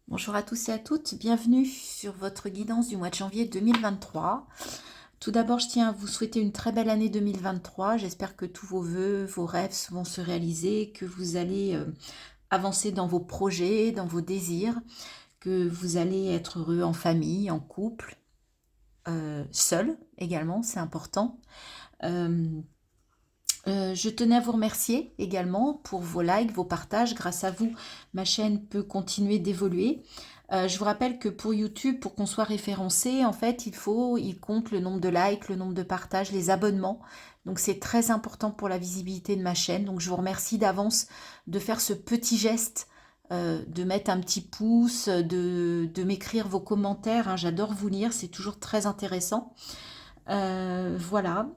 Bonjour à tous et à toutes, bienvenue sur votre guidance du mois de janvier 2023. Tout d'abord, je tiens à vous souhaiter une très belle année 2023. J'espère que tous vos vœux, vos rêves vont se réaliser, que vous allez avancer dans vos projets, dans vos désirs, que vous allez être heureux en famille, en couple, seul également, c'est important. Je tenais à vous remercier également pour vos likes, vos partages. Grâce à vous, ma chaîne peut continuer d'évoluer. Je vous rappelle que pour YouTube, pour qu'on soit référencé, en fait, il compte le nombre de likes, le nombre de partages, les abonnements. Donc c'est très important pour la visibilité de ma chaîne. Donc je vous remercie d'avance de faire ce petit geste, de mettre un petit pouce, de m'écrire vos commentaires, hein. J'adore vous lire, c'est toujours très intéressant. Voilà.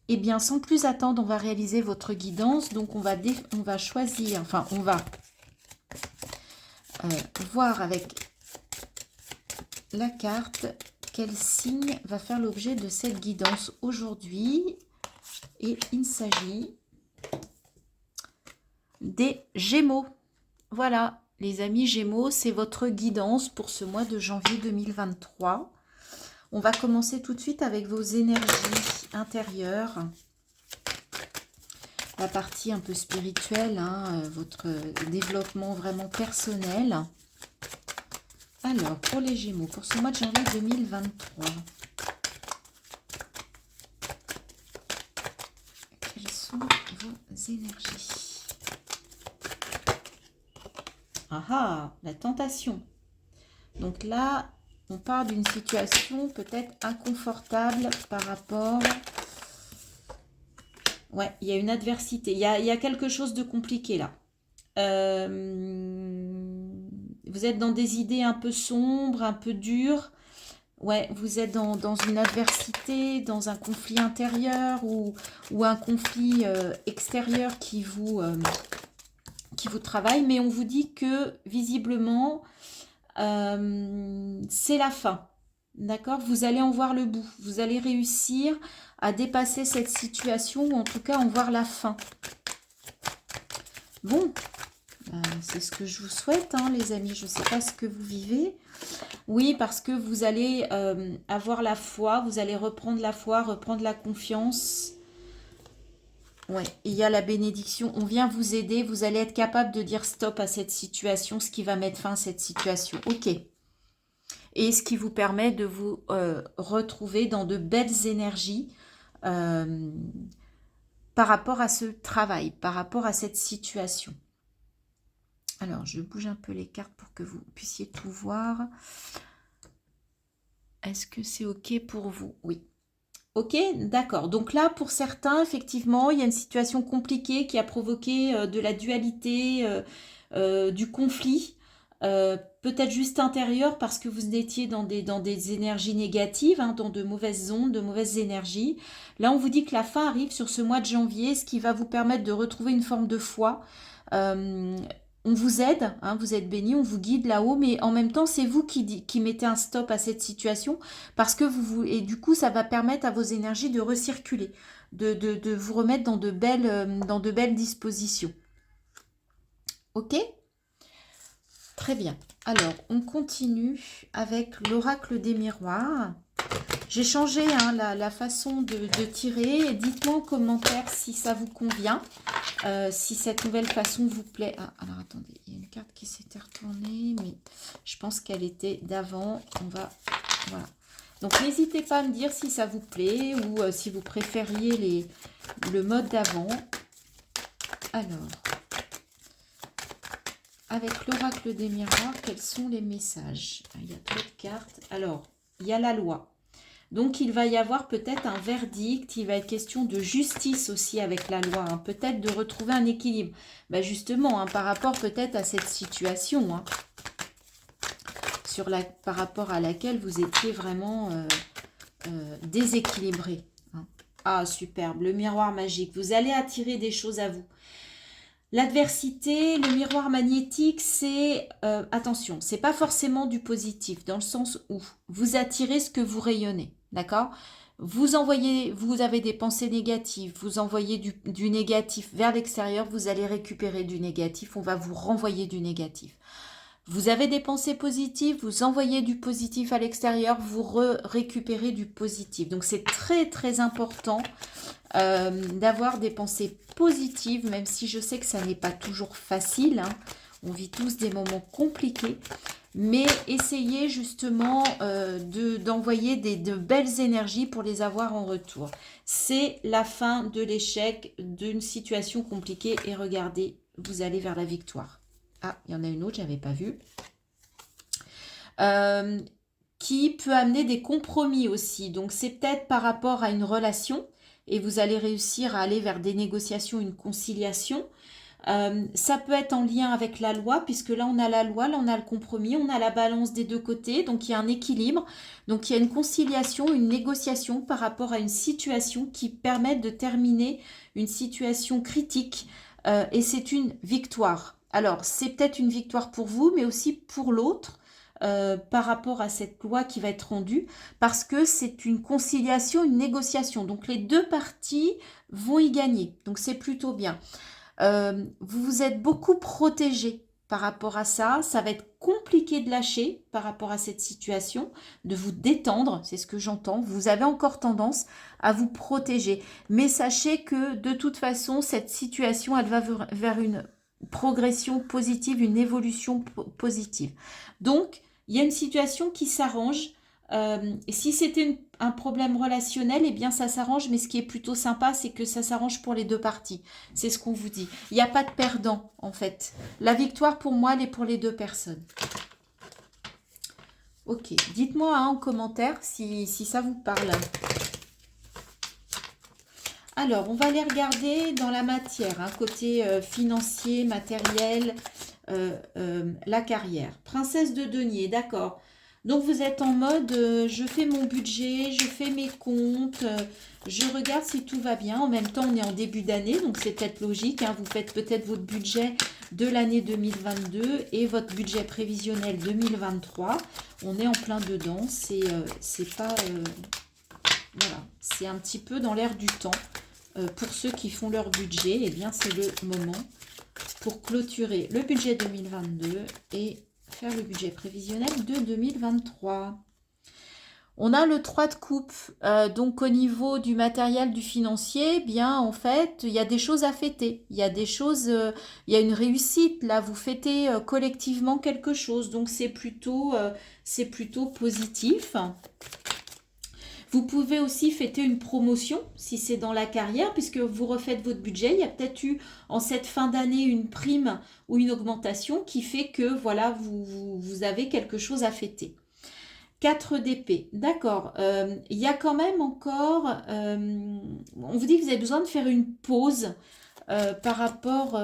Eh bien, sans plus attendre, on va réaliser votre guidance. Donc, on va choisir, enfin, on va voir avec la carte quel signe va faire l'objet de cette guidance aujourd'hui. Et il s'agit des Gémeaux. Voilà, les amis Gémeaux, c'est votre guidance pour ce mois de janvier 2023. On va commencer tout de suite avec vos énergies intérieures. La partie un peu spirituelle, hein, votre développement vraiment personnel. Alors, pour les Gémeaux, pour ce mois de janvier 2023, quelles sont vos énergies? Ah ah, la tentation. Donc là, on part d'une situation peut-être inconfortable par rapport... Ouais, il y a une adversité, il y a quelque chose de compliqué là. Vous êtes dans des idées un peu sombres, un peu dures. Ouais, vous êtes dans une adversité, dans un conflit intérieur ou un conflit extérieur qui vous travaille. Mais on vous dit que visiblement, c'est la fin. D'accord? Vous allez en voir le bout. Vous allez réussir à dépasser cette situation ou en tout cas en voir la fin. Bon, c'est ce que je vous souhaite, hein, les amis. Je ne sais pas ce que vous vivez. Oui, parce que vous allez avoir la foi, vous allez reprendre la foi, reprendre la confiance. Ouais, il y a la bénédiction. On vient vous aider. Vous allez être capable de dire stop à cette situation, ce qui va mettre fin à cette situation. Ok. Et ce qui vous permet de vous retrouver dans de belles énergies euh, par rapport à ce travail, par rapport à cette situation. Alors, je bouge un peu les cartes pour que vous puissiez tout voir. Est-ce que c'est OK pour vous? Oui. OK, d'accord. Donc là, pour certains, effectivement, il y a une situation compliquée qui a provoqué de la dualité, du conflit, peut-être juste intérieur parce que vous étiez dans des énergies négatives, hein, dans de mauvaises ondes, de mauvaises énergies. Là, on vous dit que la fin arrive sur ce mois de janvier, ce qui va vous permettre de retrouver une forme de foi. Euh, on vous aide, hein, vous êtes bénis, on vous guide là-haut, mais en même temps, c'est vous qui mettez un stop à cette situation parce que et du coup, ça va permettre à vos énergies de recirculer, de vous remettre dans de belles dispositions. Ok? Très bien. Alors, on continue avec l'oracle des miroirs. J'ai changé, hein, la façon de tirer. Dites-moi en commentaire si ça vous convient, si cette nouvelle façon vous plaît. Ah, alors attendez, il y a une carte qui s'était retournée, mais je pense qu'elle était d'avant. Voilà. Donc n'hésitez pas à me dire si ça vous plaît ou si vous préfériez le mode d'avant. Alors, avec l'oracle des miroirs, quels sont les messages? Il y a trop de cartes. Alors, il y a la loi. Donc, il va y avoir peut-être un verdict. Il va être question de justice aussi avec la loi. Hein. Peut-être de retrouver un équilibre. Ben justement, hein, par rapport peut-être à cette situation, hein, par rapport à laquelle vous étiez vraiment déséquilibré. Hein. Ah, superbe. Le miroir magique. Vous allez attirer des choses à vous. L'adversité, le miroir magnétique, c'est, attention, c'est pas forcément du positif, dans le sens où vous attirez ce que vous rayonnez, d'accord? Vous avez des pensées négatives, vous envoyez du négatif vers l'extérieur, vous allez récupérer du négatif, on va vous renvoyer du négatif. Vous avez des pensées positives, vous envoyez du positif à l'extérieur, vous récupérez du positif. Donc c'est très très important d'avoir des pensées positives, même si je sais que ça n'est pas toujours facile, hein. On vit tous des moments compliqués, mais essayez justement d'envoyer de belles énergies pour les avoir en retour. C'est la fin de l'échec d'une situation compliquée et regardez, vous allez vers la victoire. Ah, il y en a une autre, je n'avais pas vu. Qui peut amener des compromis aussi. Donc, c'est peut-être par rapport à une relation et vous allez réussir à aller vers des négociations, une conciliation. Ça peut être en lien avec la loi, puisque là, on a la loi, là, on a le compromis, on a la balance des deux côtés. Donc, il y a un équilibre. Donc, il y a une conciliation, une négociation par rapport à une situation qui permet de terminer une situation critique. Et c'est une victoire. Alors, c'est peut-être une victoire pour vous, mais aussi pour l'autre. Par rapport à cette loi qui va être rendue, parce que c'est une conciliation, une négociation. Donc les deux parties vont y gagner. Donc c'est plutôt bien. Vous vous êtes beaucoup protégé par rapport à ça. Ça va être compliqué de lâcher par rapport à cette situation, de vous détendre, c'est ce que j'entends. Vous avez encore tendance à vous protéger. Mais sachez que de toute façon, cette situation, elle va vers une progression positive, une évolution positive. Donc, il y a une situation qui s'arrange. Si c'était un problème relationnel, eh bien ça s'arrange, mais ce qui est plutôt sympa, c'est que ça s'arrange pour les deux parties. C'est ce qu'on vous dit. Il n'y a pas de perdant, en fait. La victoire, pour moi, elle est pour les deux personnes. Ok, dites-moi en commentaire si ça vous parle. Alors, on va aller regarder dans la matière, hein, côté financier, matériel, la carrière. Princesse de denier, d'accord. Donc, vous êtes en mode, je fais mon budget, je fais mes comptes, je regarde si tout va bien. En même temps, on est en début d'année, donc c'est peut-être logique, hein, vous faites peut-être votre budget de l'année 2022 et votre budget prévisionnel 2023. On est en plein dedans, c'est pas... voilà, c'est un petit peu dans l'air du temps. Pour ceux qui font leur budget, eh bien c'est le moment pour clôturer le budget 2022 et faire le budget prévisionnel de 2023. On a le 3 de coupe, donc au niveau du matériel, du financier, eh bien en fait, il y a des choses à fêter. Il y a des choses, il y a une réussite, là, vous fêtez collectivement quelque chose, donc c'est plutôt positif. Vous pouvez aussi fêter une promotion si c'est dans la carrière, puisque vous refaites votre budget. Il y a peut-être eu en cette fin d'année une prime ou une augmentation qui fait que voilà, vous avez quelque chose à fêter. 4 d'épée, d'accord. Il y a quand même encore, on vous dit que vous avez besoin de faire une pause par rapport,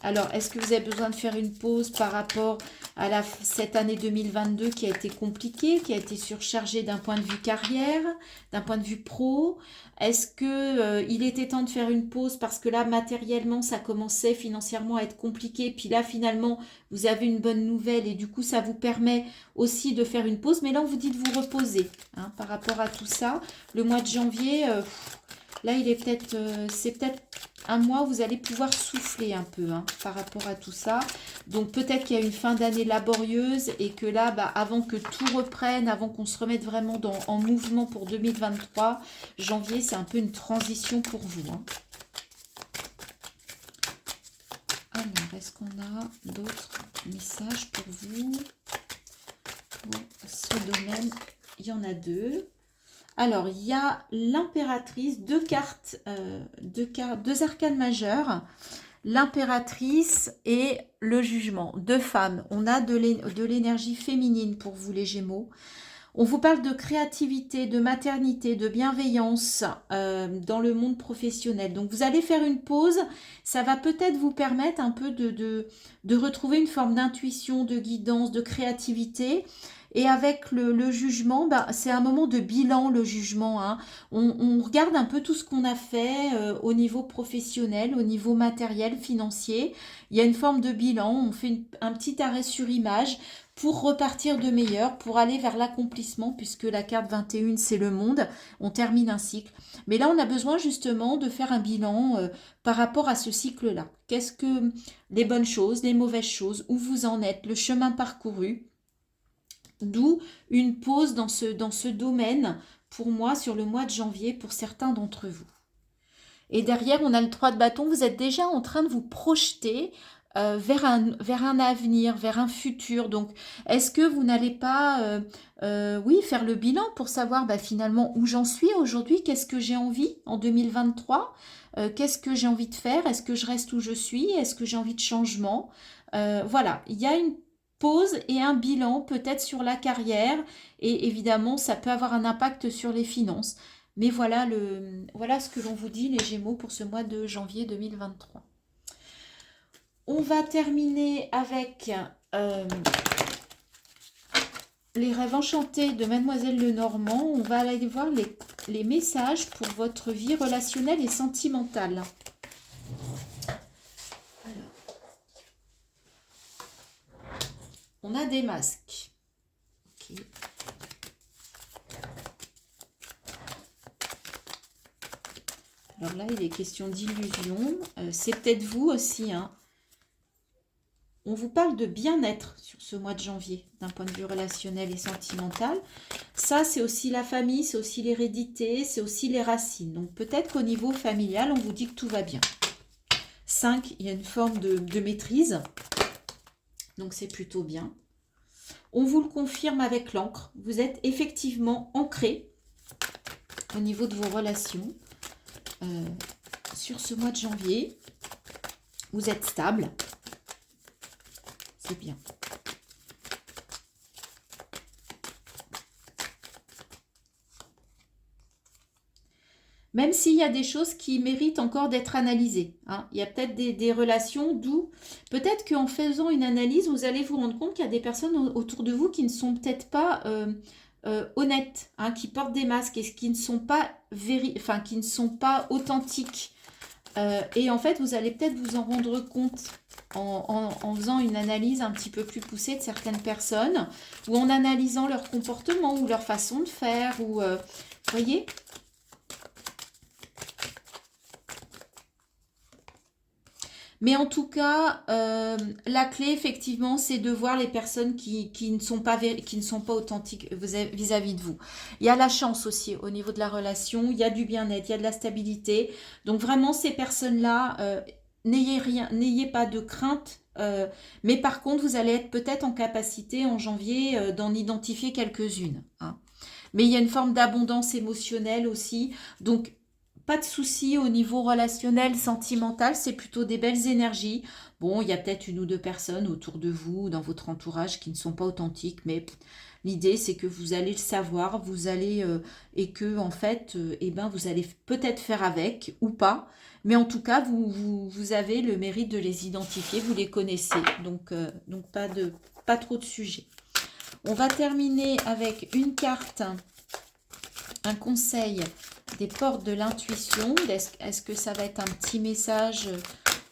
alors est-ce que vous avez besoin de faire une pause par rapport à cette année 2022 qui a été compliquée, qui a été surchargée d'un point de vue carrière, d'un point de vue pro? Est-ce que il était temps de faire une pause parce que là matériellement ça commençait financièrement à être compliqué, puis là finalement vous avez une bonne nouvelle et du coup ça vous permet aussi de faire une pause, mais là on vous dit de vous reposer, hein, par rapport à tout ça. Le mois de janvier, là il est peut-être, c'est peut-être un mois où vous allez pouvoir souffler un peu, hein, par rapport à tout ça. Donc peut-être qu'il y a une fin d'année laborieuse et que là, avant que tout reprenne, avant qu'on se remette vraiment en mouvement pour 2023, janvier, c'est un peu une transition pour vous, hein. Alors, est-ce qu'on a d'autres messages pour vous? Pour ce domaine, il y en a deux. Alors, il y a l'impératrice, deux arcanes majeures, l'impératrice et le jugement, deux femmes. On a de l'énergie féminine pour vous les Gémeaux. On vous parle de créativité, de maternité, de bienveillance dans le monde professionnel. Donc, vous allez faire une pause. Ça va peut-être vous permettre un peu de retrouver une forme d'intuition, de guidance, de créativité. Et avec le jugement, ben, c'est un moment de bilan, le jugement, hein. On regarde un peu tout ce qu'on a fait au niveau professionnel, au niveau matériel, financier. Il y a une forme de bilan, on fait un petit arrêt sur image pour repartir de meilleur, pour aller vers l'accomplissement, puisque la carte 21, c'est le monde, on termine un cycle. Mais là, on a besoin justement de faire un bilan par rapport à ce cycle-là. Qu'est-ce que les bonnes choses, les mauvaises choses, où vous en êtes, le chemin parcouru. D'où une pause dans ce domaine, pour moi, sur le mois de janvier, pour certains d'entre vous. Et derrière, on a le 3 de bâton, vous êtes déjà en train de vous projeter vers un avenir, vers un futur. Donc, est-ce que vous n'allez pas, oui, faire le bilan pour savoir bah, finalement où j'en suis aujourd'hui, qu'est-ce que j'ai envie en 2023, qu'est-ce que j'ai envie de faire, est-ce que je reste où je suis, est-ce que j'ai envie de changement. Voilà, il y a une pause et un bilan peut-être sur la carrière et évidemment, ça peut avoir un impact sur les finances. Mais voilà, voilà ce que l'on vous dit, les Gémeaux, pour ce mois de janvier 2023. On va terminer avec les rêves enchantés de Mademoiselle Lenormand. On va aller voir les messages pour votre vie relationnelle et sentimentale. Alors, on a des masques. Ok. Alors là, il est question d'illusion. C'est peut-être vous aussi, hein. On vous parle de bien-être sur ce mois de janvier, d'un point de vue relationnel et sentimental. Ça, c'est aussi la famille, c'est aussi l'hérédité, c'est aussi les racines. Donc peut-être qu'au niveau familial, on vous dit que tout va bien. 5, il y a une forme de maîtrise. Donc c'est plutôt bien. On vous le confirme avec l'encre. Vous êtes effectivement ancré au niveau de vos relations. Sur ce mois de janvier, vous êtes stable. C'est bien. Même s'il y a des choses qui méritent encore d'être analysées, hein. Il y a peut-être des relations d'où, peut-être qu'en faisant une analyse, vous allez vous rendre compte qu'il y a des personnes autour de vous qui ne sont peut-être pas honnêtes, hein, qui portent des masques et qui ne sont pas, qui ne sont pas authentiques. Et en fait, vous allez peut-être vous en rendre compte en faisant une analyse un petit peu plus poussée de certaines personnes, ou en analysant leur comportement, ou leur façon de faire, ou voyez. Mais en tout cas, la clé, effectivement, c'est de voir les personnes qui ne sont pas authentiques vis-à-vis de vous. Il y a la chance aussi au niveau de la relation, il y a du bien-être, il y a de la stabilité. Donc vraiment, ces personnes-là, n'ayez pas de crainte. Mais par contre, vous allez être peut-être en capacité en janvier d'en identifier quelques-unes, hein. Mais il y a une forme d'abondance émotionnelle aussi. Donc, pas de soucis au niveau relationnel, sentimental, c'est plutôt des belles énergies. Bon, il y a peut-être une ou deux personnes autour de vous, dans votre entourage, qui ne sont pas authentiques, mais l'idée, c'est que vous allez le savoir, vous allez, et que, en fait, eh ben, vous allez peut-être faire avec ou pas, mais en tout cas, vous avez le mérite de les identifier, vous les connaissez, donc pas trop de sujets. On va terminer avec une carte, un conseil des portes de l'intuition. Est-ce que ça va être un petit message,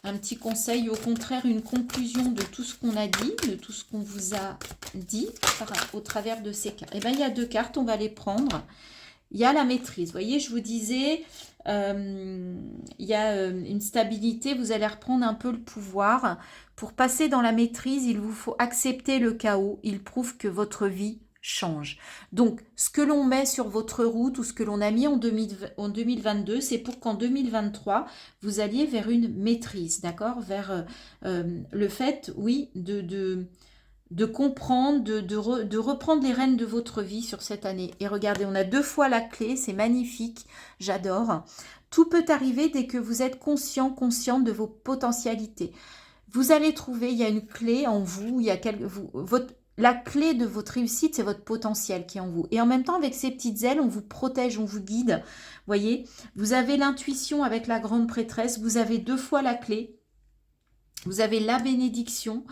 un petit conseil, ou au contraire une conclusion de tout ce qu'on a dit, de tout ce qu'on vous a dit au travers de ces cartes? Eh bien, il y a deux cartes, on va les prendre. Il y a la maîtrise. Vous voyez, je vous disais, il y a une stabilité, vous allez reprendre un peu le pouvoir. Pour passer dans la maîtrise, il vous faut accepter le chaos. Il prouve que votre vie change. Donc, ce que l'on met sur votre route ou ce que l'on a mis en 2022, c'est pour qu'en 2023, vous alliez vers une maîtrise, d'accord? Vers le fait, oui, de comprendre, de reprendre les rênes de votre vie sur cette année. Et regardez, on a deux fois la clé, c'est magnifique, j'adore. Tout peut arriver dès que vous êtes consciente de vos potentialités. Vous allez trouver, il y a une clé en vous, il y a la clé de votre réussite, c'est votre potentiel qui est en vous. Et en même temps, avec ces petites ailes, on vous protège, on vous guide. Voyez, vous avez l'intuition avec la grande prêtresse, vous avez deux fois la clé. Vous avez la bénédiction.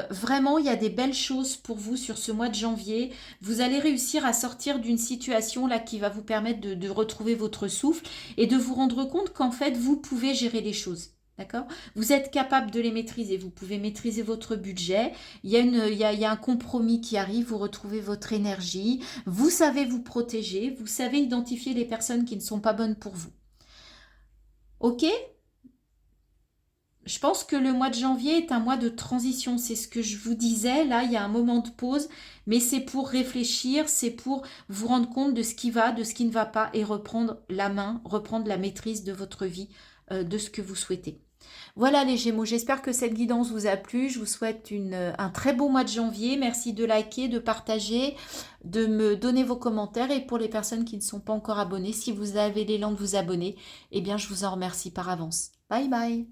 Vraiment, il y a des belles choses pour vous sur ce mois de janvier. Vous allez réussir à sortir d'une situation là qui va vous permettre de retrouver votre souffle et de vous rendre compte qu'en fait, vous pouvez gérer les choses. D'accord? Vous êtes capable de les maîtriser. Vous pouvez maîtriser votre budget. Il y a un compromis qui arrive. Vous retrouvez votre énergie. Vous savez vous protéger. Vous savez identifier les personnes qui ne sont pas bonnes pour vous. Ok? Je pense que le mois de janvier est un mois de transition, c'est ce que je vous disais. Là, il y a un moment de pause, mais c'est pour réfléchir, c'est pour vous rendre compte de ce qui va, de ce qui ne va pas et reprendre la main, reprendre la maîtrise de votre vie, de ce que vous souhaitez. Voilà les Gémeaux, j'espère que cette guidance vous a plu. Je vous souhaite un très beau mois de janvier. Merci de liker, de partager, de me donner vos commentaires. Et pour les personnes qui ne sont pas encore abonnées, si vous avez l'élan de vous abonner, eh bien je vous en remercie par avance. Bye bye.